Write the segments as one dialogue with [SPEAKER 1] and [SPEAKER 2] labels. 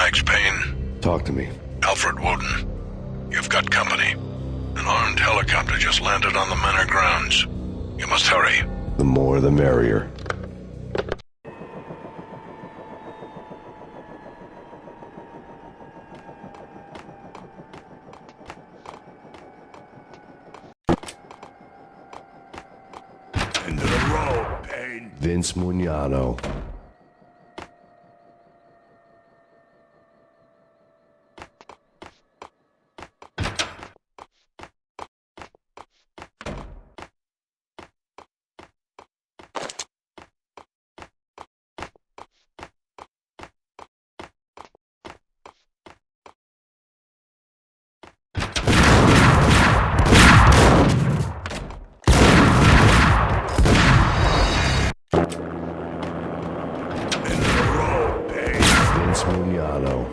[SPEAKER 1] bags, Payne.
[SPEAKER 2] Talk to me.
[SPEAKER 1] Alfred Woden, you've got company. An armed helicopter just landed on the manor grounds. You must hurry.
[SPEAKER 2] The more the merrier.
[SPEAKER 1] Into the road, Payne.
[SPEAKER 2] Vince Mugnano. Mugnano.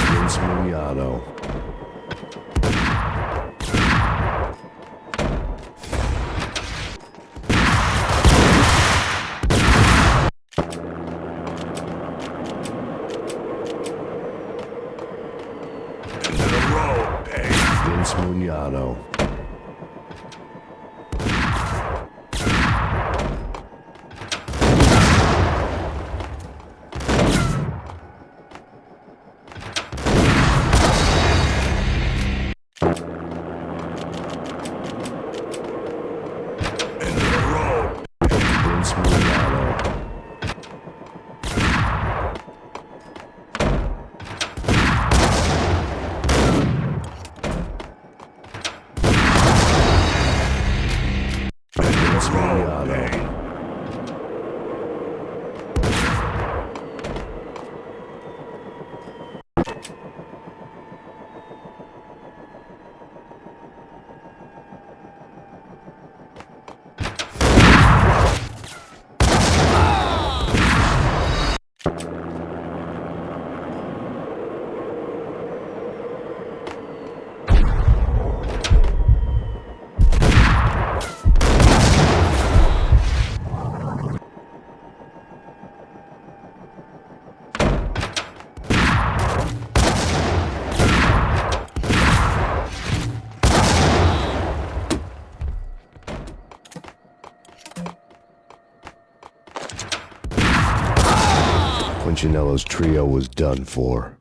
[SPEAKER 2] Vince Mugnano. Vince Mugnano. Vince Mugnano. Punchinello's trio was done for.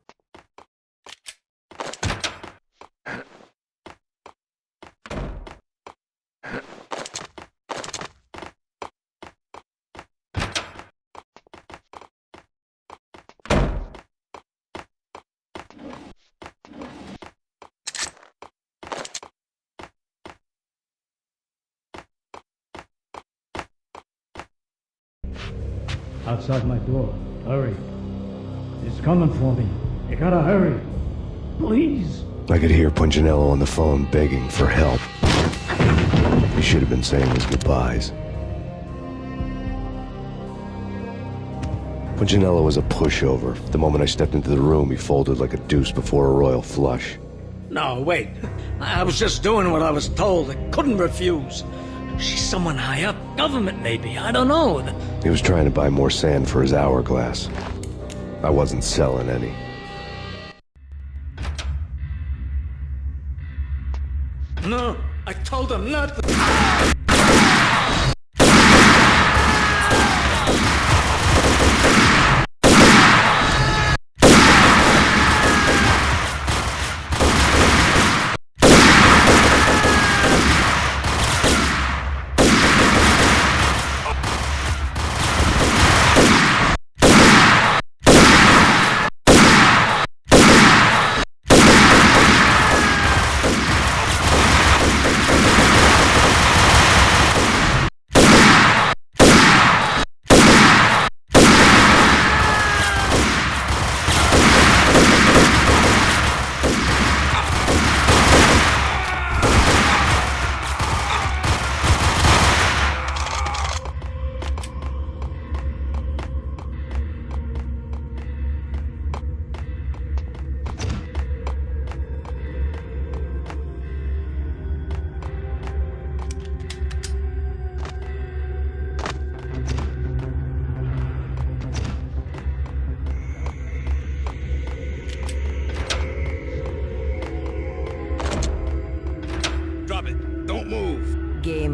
[SPEAKER 3] Outside my door. Hurry. He's coming for me. You gotta hurry. Please.
[SPEAKER 2] I could hear Punchinello on the phone begging for help. He should have been saying his goodbyes. Punchinello was a pushover. The moment I stepped into the room, he folded like a deuce before a royal flush.
[SPEAKER 3] No, wait. I was just doing what I was told. I couldn't refuse. She's someone high up. Government, maybe. I don't know.
[SPEAKER 2] He was trying to buy more sand for his hourglass. I wasn't selling any.
[SPEAKER 3] No, I told him not to.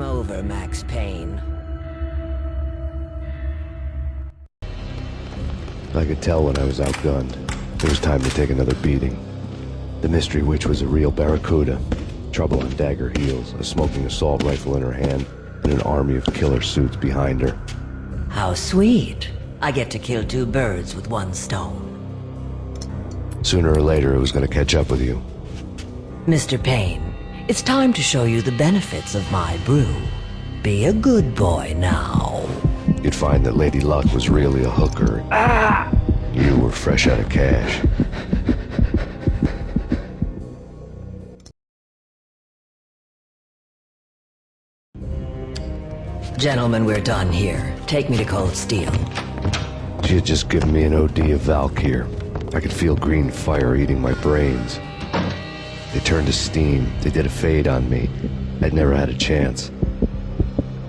[SPEAKER 4] over, Max Payne.
[SPEAKER 2] I could tell when I was outgunned. It was time to take another beating. The mystery witch was a real barracuda. Trouble on dagger heels, a smoking assault rifle in her hand, and an army of killer suits behind her.
[SPEAKER 4] How sweet. I get to kill two birds with one stone.
[SPEAKER 2] Sooner or later, it was going to catch up with you.
[SPEAKER 4] Mr. Payne, it's time to show you the benefits of my brew. Be a good boy now.
[SPEAKER 2] You'd find that Lady Luck was really a hooker. You were fresh out of cash.
[SPEAKER 4] Gentlemen, we're done here. Take me to Cold Steel.
[SPEAKER 2] She had just given me an OD of Valkyr. I could feel green fire eating my brains. They turned to steam. They did a fade on me. I'd never had a chance.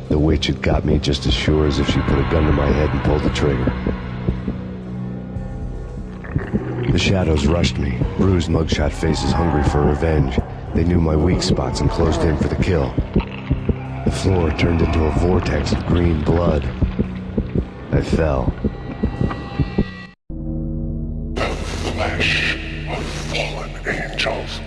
[SPEAKER 2] The witch had got me just as sure as if she put a gun to my head and pulled the trigger. The shadows rushed me, bruised mugshot faces hungry for revenge. They knew my weak spots and closed in for the kill. The floor turned into a vortex of green blood. I fell.
[SPEAKER 1] The flesh of fallen angels.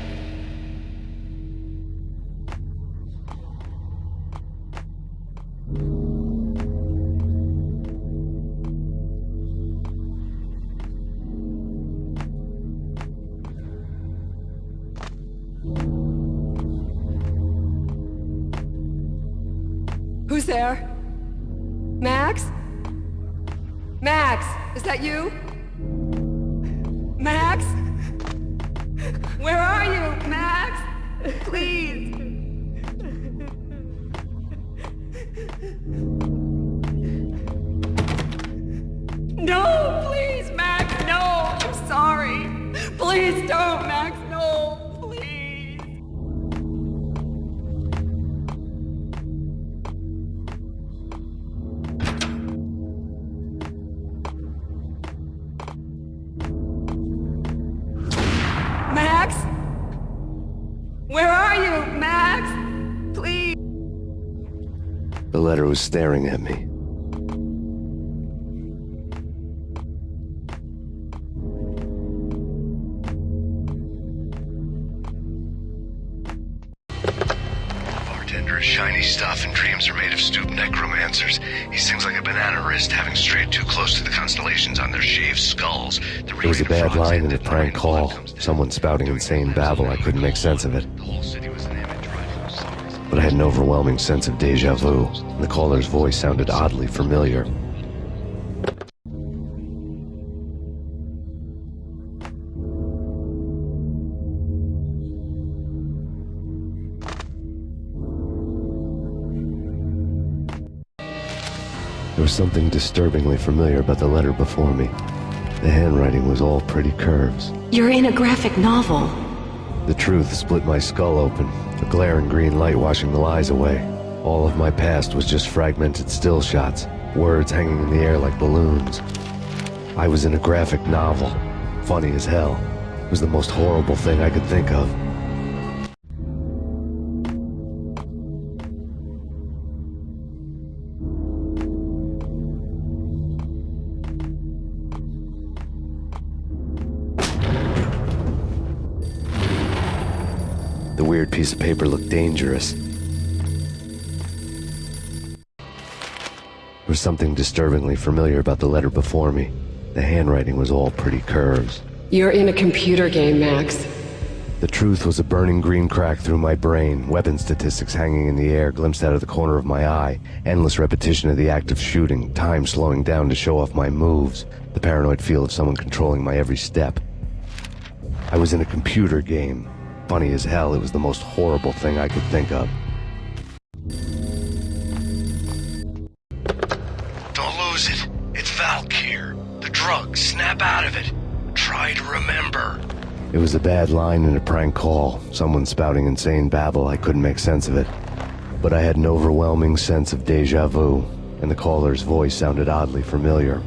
[SPEAKER 5] Who's there? Max? Max, is that you? Max? Where are you, Max? Please. No, please, Max, no. I'm sorry. Please don't, Max, no, please. Max? Where are you, Max? Please.
[SPEAKER 2] The letter was staring at me.
[SPEAKER 6] Bartender is shiny stuff and dreams are made of stooped necromancers. He sings like a banana wrist, having strayed too close to the constellations on their shaved skulls.
[SPEAKER 2] There was a bad line in a prank call. Someone spouting insane babble. I couldn't make sense of it.
[SPEAKER 6] The whole city was an image rifle stars.
[SPEAKER 2] But I had an overwhelming sense of deja vu. The caller's voice sounded oddly familiar. There was something disturbingly familiar about the letter before me. The handwriting was all pretty curves.
[SPEAKER 5] You're in a graphic novel.
[SPEAKER 2] The truth split my skull open, a glaring green light washing the lies away. All of my past was just fragmented still shots, words hanging in the air like balloons. I was in a graphic novel. Funny as hell. It was the most horrible thing I could think of. The weird piece of paper looked dangerous. There was something disturbingly familiar about the letter before me. The handwriting was all pretty curves.
[SPEAKER 5] You're in a computer game, Max.
[SPEAKER 2] The truth was a burning green crack through my brain, weapon statistics hanging in the air, glimpsed out of the corner of my eye, endless repetition of the act of shooting, time slowing down to show off my moves, the paranoid feel of someone controlling my every step. I was in a computer game. Funny as hell, it was the most horrible thing I could think of.
[SPEAKER 6] Don't lose it. It's Valkyr. The drug. Snap out of it. Try to remember.
[SPEAKER 2] It was a bad line in a prank call, someone spouting insane babble. I couldn't make sense of it. But I had an overwhelming sense of deja vu, and the caller's voice sounded oddly familiar.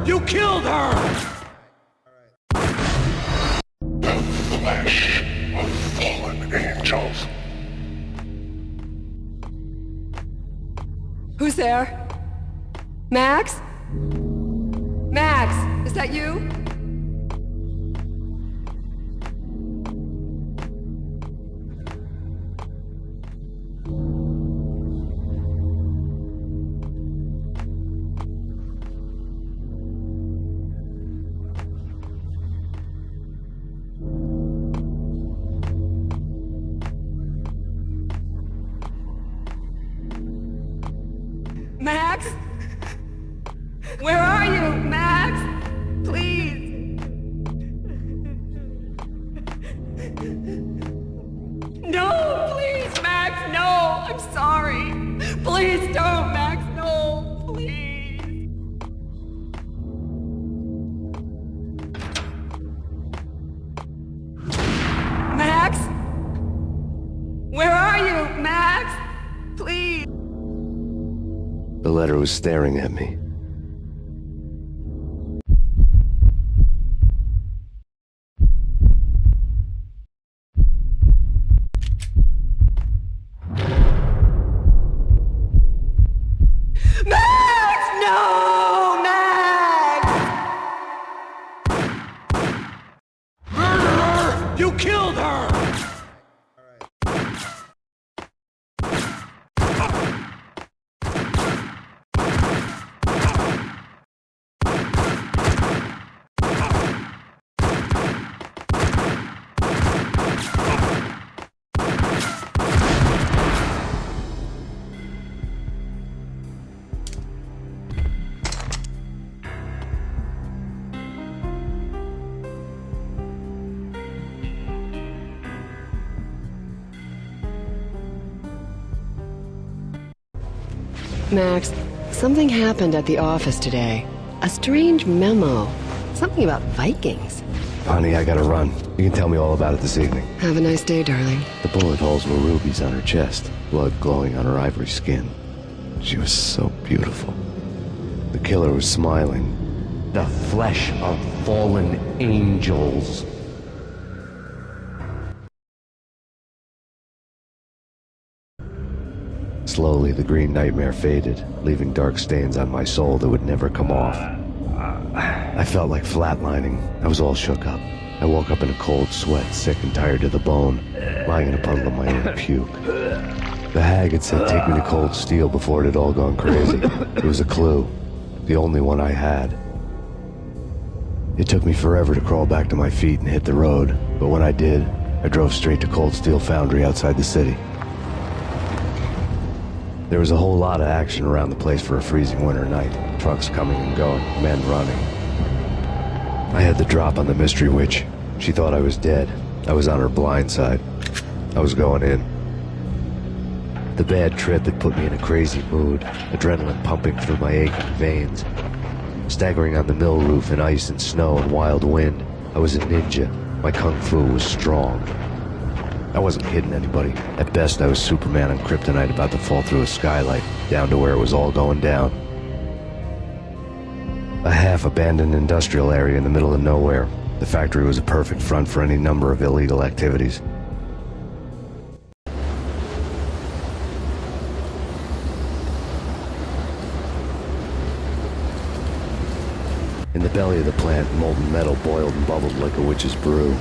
[SPEAKER 3] You killed her!
[SPEAKER 1] Flesh of fallen angels.
[SPEAKER 5] Who's there? Max? Max, is that you? Max? Where are you, Max? Please. No, please, Max, no. I'm sorry. Please don't, Max, no, please. Max? Where are you, Max? Please.
[SPEAKER 2] The letter was staring at me.
[SPEAKER 5] Max! No, Max!
[SPEAKER 3] Murderer! You killed her!
[SPEAKER 5] Max, something happened at the office today. A strange memo. Something about Vikings.
[SPEAKER 2] Honey, I gotta run. You can tell me all about it this evening.
[SPEAKER 5] Have a nice day, darling.
[SPEAKER 2] The bullet holes were rubies on her chest, blood glowing on her ivory skin. She was so beautiful. The killer was smiling.
[SPEAKER 7] The flesh of fallen angels.
[SPEAKER 2] Slowly, the green nightmare faded, leaving dark stains on my soul that would never come off. I felt like flatlining. I was all shook up. I woke up in a cold sweat, sick and tired to the bone, lying in a puddle of my own puke. The hag had said take me to Cold Steel before it had all gone crazy. It was a clue, the only one I had. It took me forever to crawl back to my feet and hit the road, but when I did, I drove straight to Cold Steel Foundry outside the city. There was a whole lot of action around the place for a freezing winter night. Trucks coming and going, men running. I had the drop on the mystery witch. She thought I was dead. I was on her blind side. I was going in. The bad trip had put me in a crazy mood, adrenaline pumping through my aching veins. Staggering on the mill roof in ice and snow and wild wind, I was a ninja. My kung fu was strong. I wasn't kidding anybody. At best, I was Superman on Kryptonite about to fall through a skylight, down to where it was all going down. A half-abandoned industrial area in the middle of nowhere. The factory was a perfect front for any number of illegal activities. In the belly of the plant, molten metal boiled and bubbled like a witch's brew.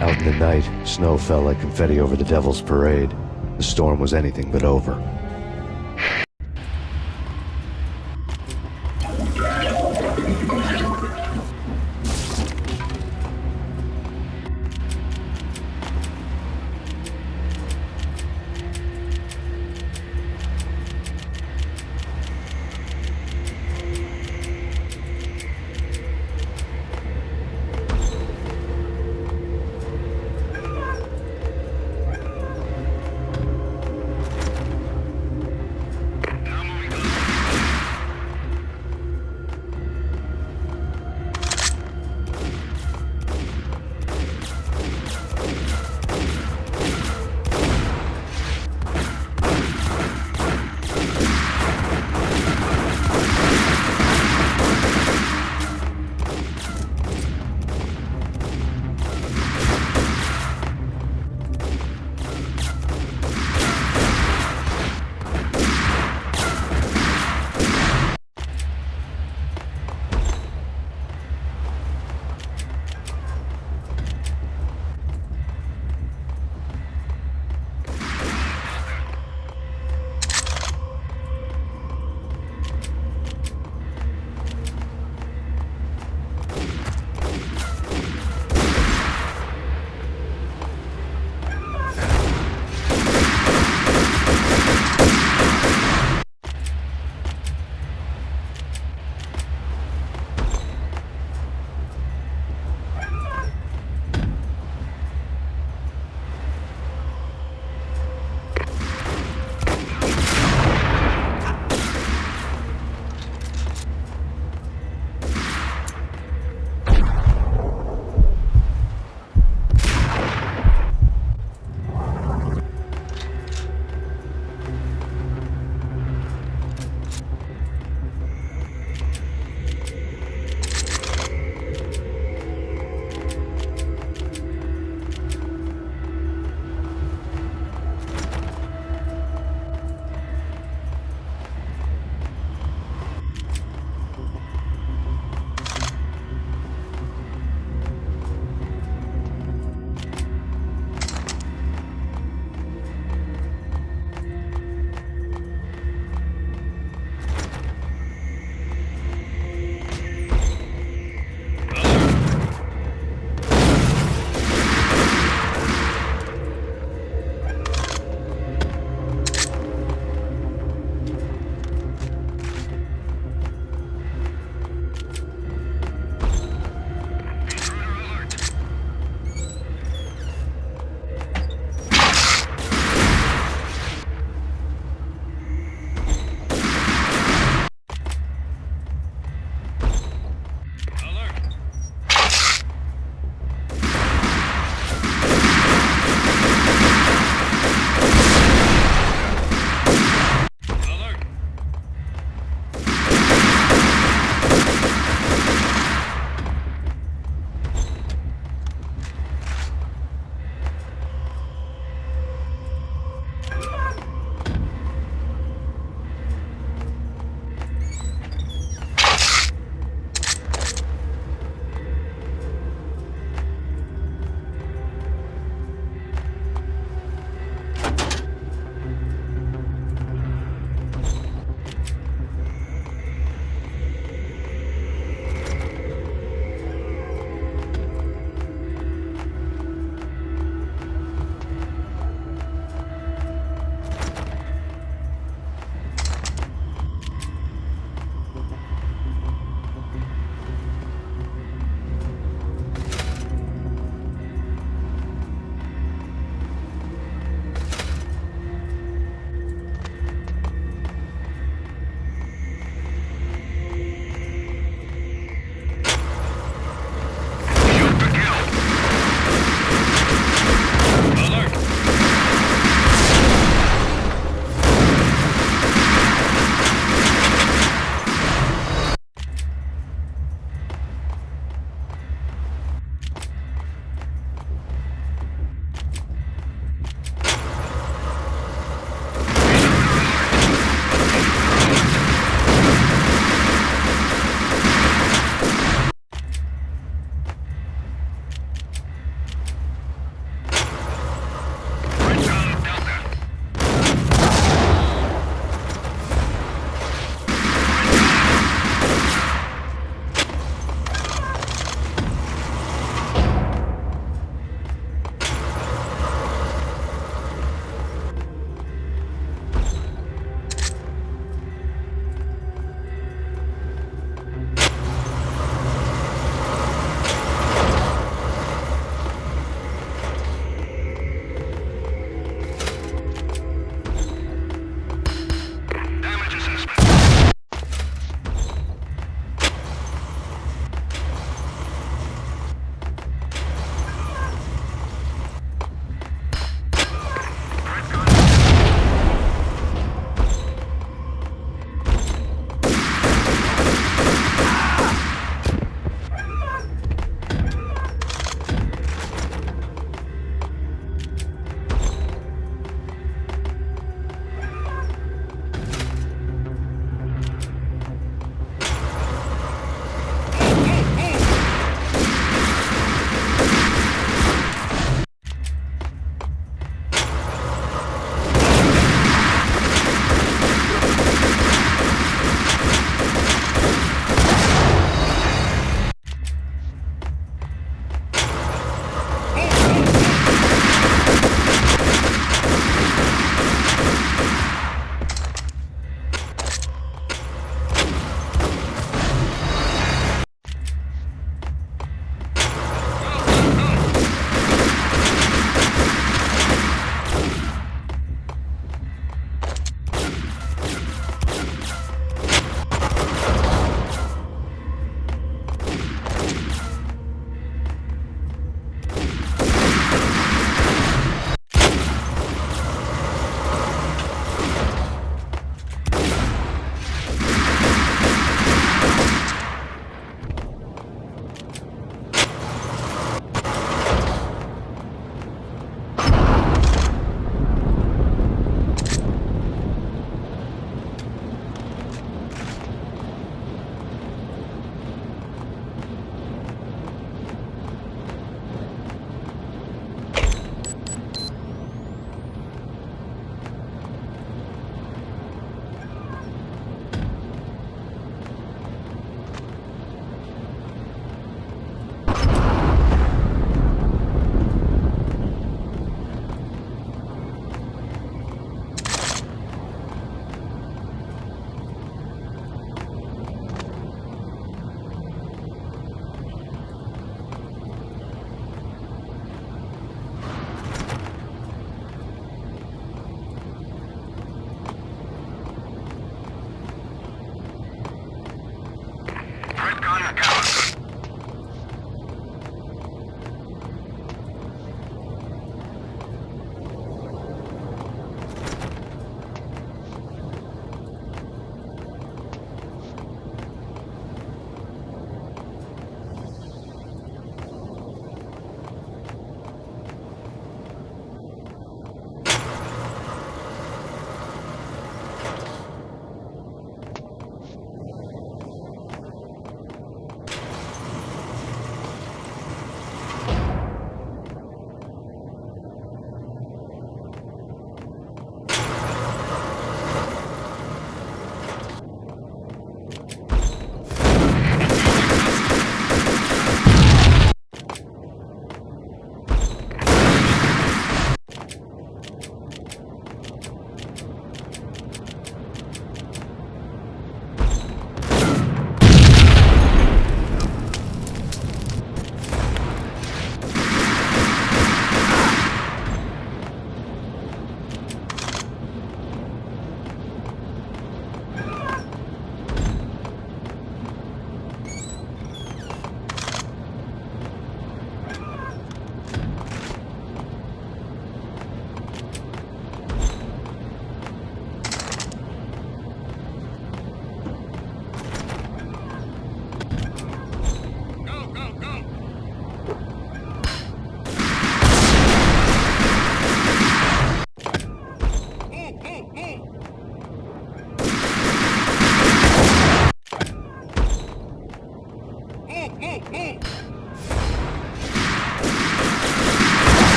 [SPEAKER 2] Out in the night, snow fell like confetti over the Devil's Parade. The storm was anything but over.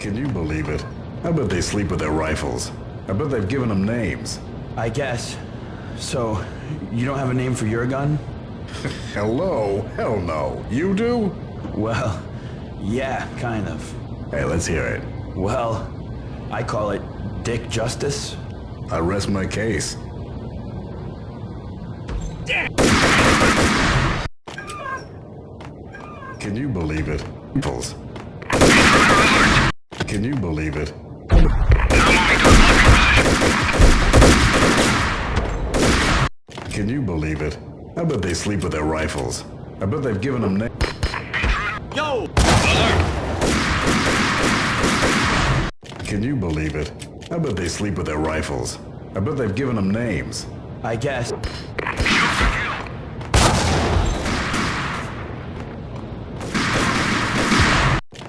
[SPEAKER 8] Can you believe it? I bet they sleep with their rifles. I bet they've given them names.
[SPEAKER 9] I guess. So, you don't have a name for your gun?
[SPEAKER 8] Hello? Hell no. You do?
[SPEAKER 9] Well, yeah, kind of.
[SPEAKER 8] Hey, let's hear it.
[SPEAKER 9] Well, I call it Dick Justice.
[SPEAKER 8] I rest my case. Can you believe it? Impulse. Can you believe it? Can you believe it? I bet they sleep with their rifles. I bet they've given them names.
[SPEAKER 3] Yo!
[SPEAKER 8] Can you believe it? I bet they sleep with their rifles. I bet they've given them names.
[SPEAKER 9] I guess.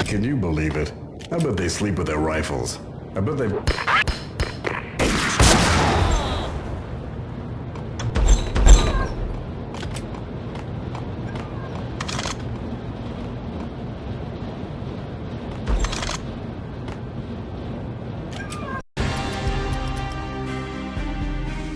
[SPEAKER 8] Can you believe it? I bet they sleep with their rifles. I bet they've...